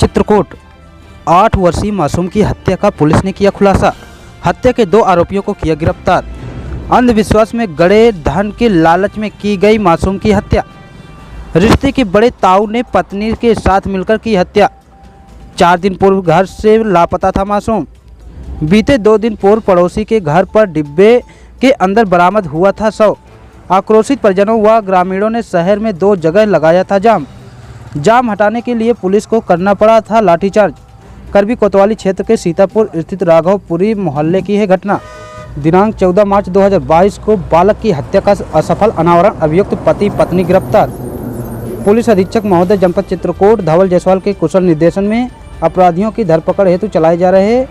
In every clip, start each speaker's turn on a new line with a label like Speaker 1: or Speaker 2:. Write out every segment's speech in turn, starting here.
Speaker 1: चित्रकूट 8 वर्षीय मासूम की हत्या का पुलिस ने किया खुलासा। हत्या के 2 आरोपियों को किया गिरफ्तार। अंधविश्वास में गड़े धन के लालच में की गई मासूम की हत्या। रिश्ते के बड़े ताऊ ने पत्नी के साथ मिलकर की हत्या। 4 दिन पूर्व घर से लापता था मासूम। बीते 2 दिन पूर्व पड़ोसी के घर पर डिब्बे के अंदर बरामद हुआ था शव। आक्रोशित परिजनों व ग्रामीणों ने शहर में 2 जगह लगाया था जाम हटाने के लिए पुलिस को करना पड़ा था लाठीचार्ज। करबी कोतवाली क्षेत्र के सीतापुर स्थित राघवपुरी मोहल्ले की है घटना। दिनांक 14 मार्च 2022 को बालक की हत्या का असफल अनावरण, अभियुक्त पति पत्नी गिरफ्तार। पुलिस अधीक्षक महोदय जनपद चित्रकूट धवल जायसवाल के कुशल निर्देशन में अपराधियों की धरपकड़ हेतु चलाए जा रहे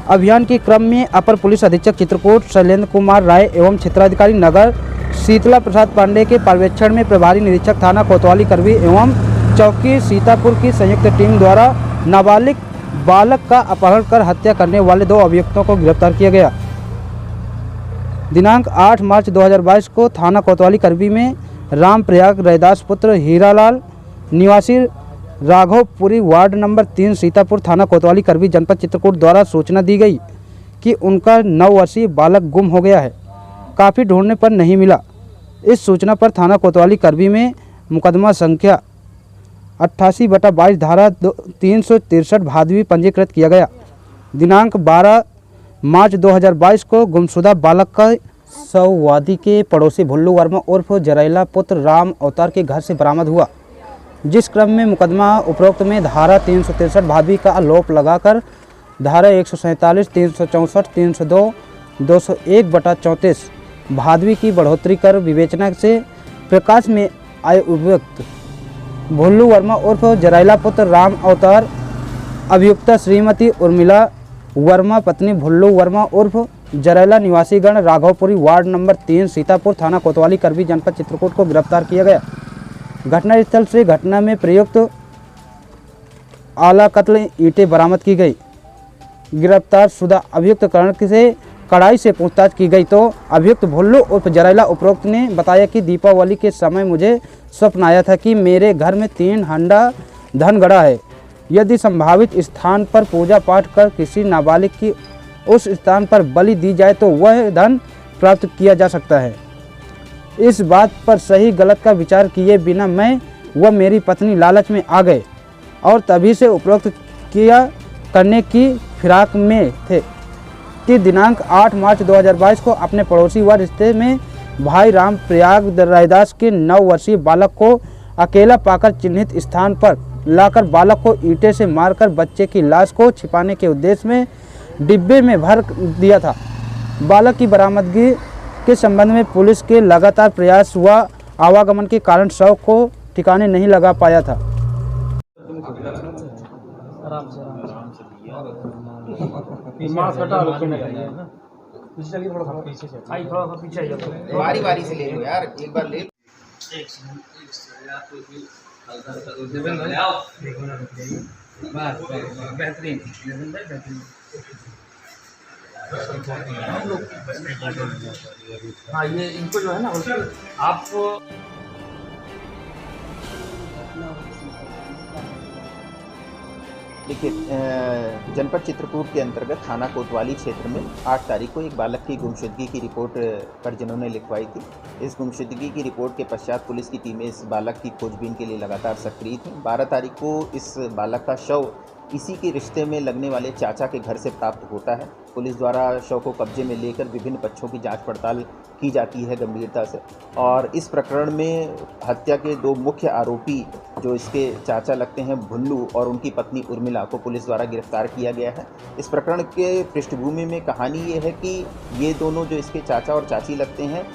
Speaker 1: अभियान के क्रम में अपर पुलिस अधीक्षक चित्रकूट शैलेंद्र कुमार राय एवं क्षेत्राधिकारी नगर शीतला प्रसाद पांडे के पर्यवेक्षण में प्रभारी निरीक्षक थाना कोतवाली करबी एवं चौकी सीतापुर की संयुक्त टीम द्वारा नाबालिग बालक का अपहरण कर हत्या करने वाले 2 अभियुक्तों को गिरफ्तार किया गया। दिनांक 8 मार्च 2022 को थाना कोतवाली करबी में रामप्रयाग रैदास पुत्र हीरालाल निवासी राघवपुरी वार्ड नंबर 3 सीतापुर थाना कोतवाली करबी जनपद चित्रकूट द्वारा सूचना दी गई कि उनका 9 वर्षीय बालक गुम हो गया है। काफ़ी ढूंढने पर नहीं मिला। इस सूचना पर थाना कोतवाली करबी में मुकदमा संख्या 88/22 धारा 363 भादवी पंजीकृत किया गया। दिनांक 12 मार्च 2022 को गुमशुदा बालक का शव वादी के पड़ोसी भुल्लू वर्मा उर्फ जरैला पुत्र राम अवतार के घर से बरामद हुआ, जिस क्रम में मुकदमा उपरोक्त में धारा 363 भादवी का आलोप लगाकर धारा 147, 364, 302, 201/34 भादवी की बढ़ोतरी कर विवेचना से प्रकाश में आए अभियुक्त भुल्लू वर्मा उर्फ जरैला पुत्र राम अवतार, अभियुक्ता श्रीमती उर्मिला वर्मा पत्नी भुल्लू वर्मा उर्फ जरैला निवासीगण राघवपुरी वार्ड नंबर 3 सीतापुर थाना कोतवाली करबी जनपद चित्रकूट को गिरफ्तार किया गया। घटनास्थल से घटना में प्रयुक्त आला कत्ल ईंटें बरामद की गई। गिरफ्तार शुदा अभियुक्त करण से कड़ाई से पूछताछ की गई तो अभियुक्त भुल्लू उर्फ जरैला उपरोक्त ने बताया कि दीपावली के समय मुझे स्वप्न आया था कि मेरे घर में 3 हंडा धन गड़ा है। यदि संभावित स्थान पर पूजा पाठ कर किसी नाबालिग की उस स्थान पर बलि दी जाए तो वह धन प्राप्त किया जा सकता है। इस बात पर सही गलत का विचार किए बिना मैं व मेरी पत्नी लालच में आ गए और तभी से उपरोक्त किया करने की फिराक में थे कि दिनांक 8 मार्च 2022 को अपने पड़ोसी व रिश्ते में भाई राम प्रयाग रैदास के 9 वर्षीय बालक को अकेला पाकर चिन्हित स्थान पर लाकर बालक को ईंटे से मारकर बच्चे की लाश को छिपाने के उद्देश्य में डिब्बे में भर दिया था। बालक की बरामदगी के संबंध में पुलिस के लगातार प्रयास व आवागमन के कारण शव को ठिकाने नहीं लगा पाया था।
Speaker 2: बारी से ले लो यार, एक बार ले
Speaker 3: बेहतरीन। हाँ, ये इनको जो है ना आप
Speaker 2: देखिए, जनपद चित्रकूट के अंतर्गत थाना कोतवाली क्षेत्र में 8 तारीख को एक बालक की गुमशुदगी की रिपोर्ट परिजनों ने लिखवाई थी। इस गुमशुदगी की रिपोर्ट के पश्चात पुलिस की टीमें इस बालक की खोजबीन के लिए लगातार सक्रिय थी। 12 तारीख को इस बालक का शव इसी के रिश्ते में लगने वाले चाचा के घर से प्राप्त होता है। पुलिस द्वारा शव को कब्जे में लेकर विभिन्न पक्षों की जांच पड़ताल की जाती है गंभीरता से, और इस प्रकरण में हत्या के 2 मुख्य आरोपी जो इसके चाचा लगते हैं भुल्लू और उनकी पत्नी उर्मिला को पुलिस द्वारा गिरफ्तार किया गया है। इस प्रकरण के पृष्ठभूमि में कहानी ये है कि ये दोनों जो इसके चाचा और चाची लगते हैं,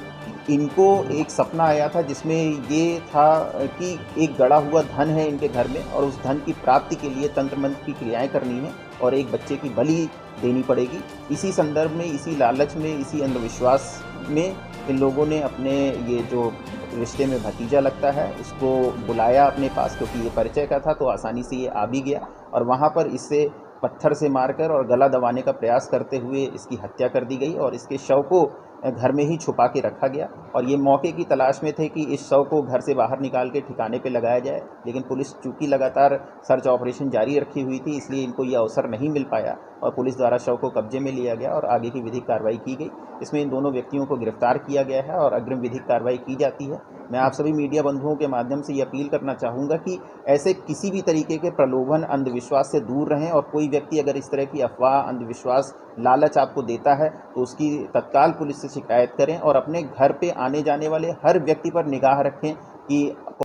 Speaker 2: इनको एक सपना आया था जिसमें ये था कि एक गड़ा हुआ धन है इनके घर में और उस धन की प्राप्ति के लिए तंत्र मंत्र की क्रियाएं करनी है और एक बच्चे की बलि देनी पड़ेगी। इसी संदर्भ में, इसी लालच में, इसी अंधविश्वास में इन लोगों ने अपने ये जो रिश्ते में भतीजा लगता है उसको बुलाया अपने पास, क्योंकि ये परिचय का था तो आसानी से ये आ भी गया और वहाँ पर इससे पत्थर से मारकर और गला दबाने का प्रयास करते हुए इसकी हत्या कर दी गई और इसके शव को घर में ही छुपा के रखा गया और ये मौके की तलाश में थे कि इस शव को घर से बाहर निकाल के ठिकाने पे लगाया जाए, लेकिन पुलिस चूँकि लगातार सर्च ऑपरेशन जारी रखी हुई थी, इसलिए इनको ये अवसर नहीं मिल पाया और पुलिस द्वारा शव को कब्जे में लिया गया और आगे की विधिक कार्रवाई की गई। इसमें इन दोनों व्यक्तियों को गिरफ्तार किया गया है और अग्रिम विधिक कार्रवाई की जाती है। मैं आप सभी मीडिया बंधुओं के माध्यम से ये अपील करना चाहूँगा कि ऐसे किसी भी तरीके के प्रलोभन, अंधविश्वास से दूर रहें और कोई व्यक्ति अगर इस तरह की अफवाह, अंधविश्वास, लालच आपको देता है तो उसकी तत्काल पुलिस से शिकायत करें और अपने घर पे आने जाने वाले हर व्यक्ति पर निगाह रखें कि